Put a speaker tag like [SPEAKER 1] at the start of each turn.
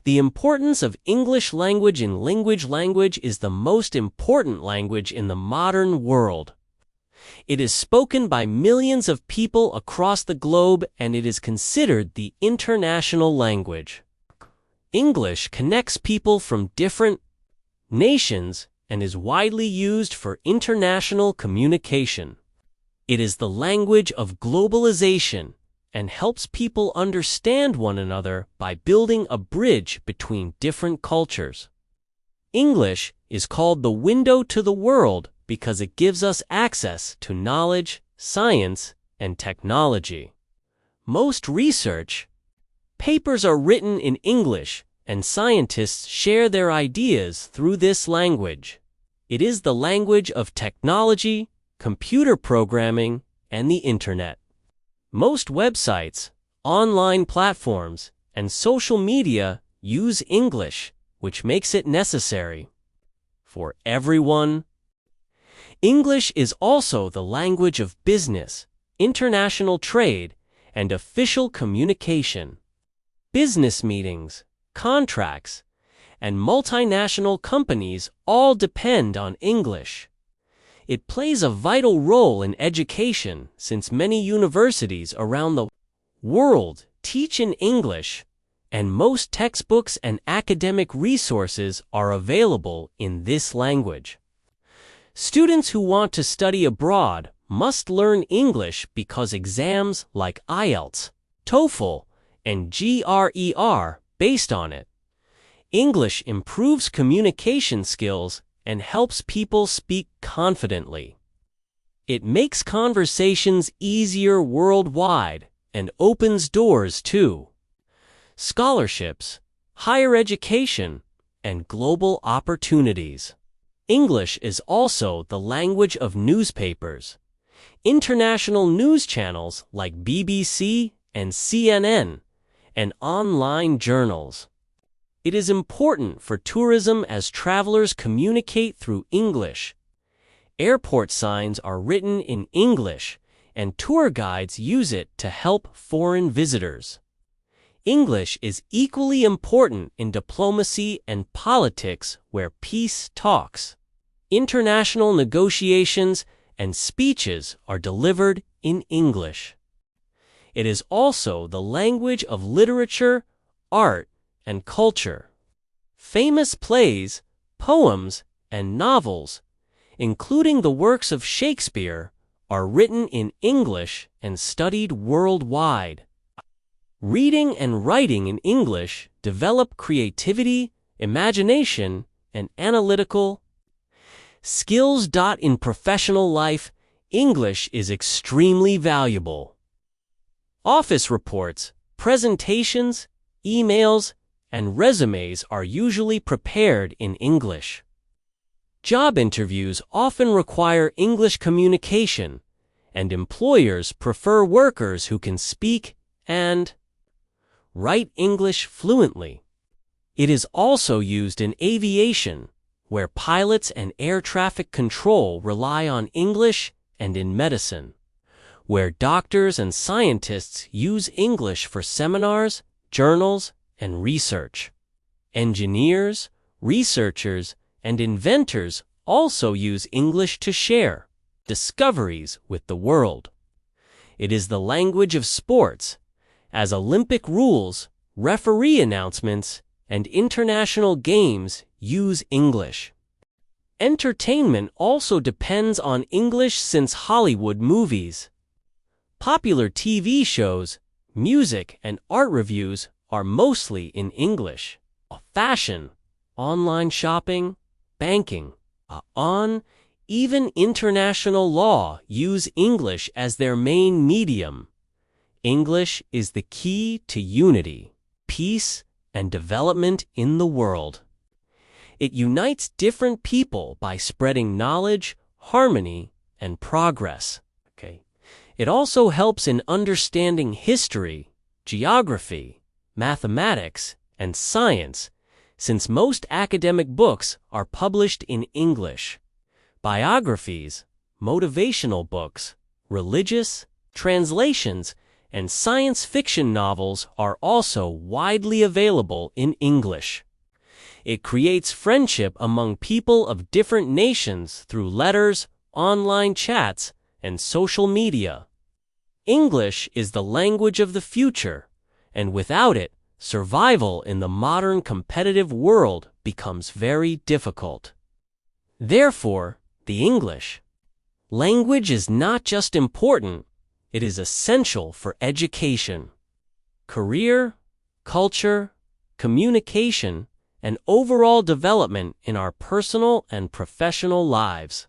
[SPEAKER 1] The importance of English language in language is the most important language in the modern world. It is spoken by millions of people across the globe, and it is considered the international language. English connects people from different nations and is widely used for international communication. It is the language of globalization and helps people understand one another by building a bridge between different cultures. English is called the window to the world because it gives us access to knowledge, science, and technology. Most research papers are written in English, and scientists share their ideas through this language. It is the language of technology, computer programming, and the Internet. Most websites, online platforms, and social media use English, which makes it necessary for everyone. English is also the language of business, international trade, and official communication. Business meetings, contracts, and multinational companies all depend on English. It plays a vital role in education since many universities around the world teach in English, and most textbooks and academic resources are available in this language. Students who want to study abroad must learn English because exams like IELTS, TOEFL, and GRE are based on it. English improves communication skills and helps people speak confidently. It makes conversations easier worldwide and opens doors to scholarships, higher education, and global opportunities. English is also the language of newspapers. International news channels like BBC and CNN, and online journals. It is important for tourism as travelers communicate through English. Airport signs are written in English, and tour guides use it to help foreign visitors. English is equally important in diplomacy and politics where peace talks, international negotiations, and speeches are delivered in English. It is also the language of literature, art, and culture. Famous plays, poems, and novels, including the works of Shakespeare, are written in English and studied worldwide. Reading and writing in English develop creativity, imagination, and analytical skills. In professional life, English is extremely valuable. Office reports, presentations, emails, and resumes are usually prepared in English. Job interviews often require English communication, and employers prefer workers who can speak and write English fluently. It is also used in aviation, where pilots and air traffic control rely on English, and in medicine, where doctors and scientists use English for seminars, journals, and research. Engineers, researchers, and inventors also use English to share discoveries with the world. It is the language of sports, as Olympic rules, referee announcements, and international games use English. Entertainment also depends on English since Hollywood movies, popular TV shows, music, and art reviews are mostly in English. Fashion, online shopping, banking, even international law use English as their main medium. English is the key to unity, peace, and development in the world. It unites different people by spreading knowledge, harmony, and progress. It also helps in understanding history, geography, mathematics, and science, since most academic books are published in English. Biographies, motivational books, religious, translations, and science fiction novels are also widely available in English. It creates friendship among people of different nations through letters, online chats, and social media. English is the language of the future, and without it, survival in the modern competitive world becomes very difficult. Therefore, the English language is not just important, it is essential for education, career, culture, communication, and overall development in our personal and professional lives.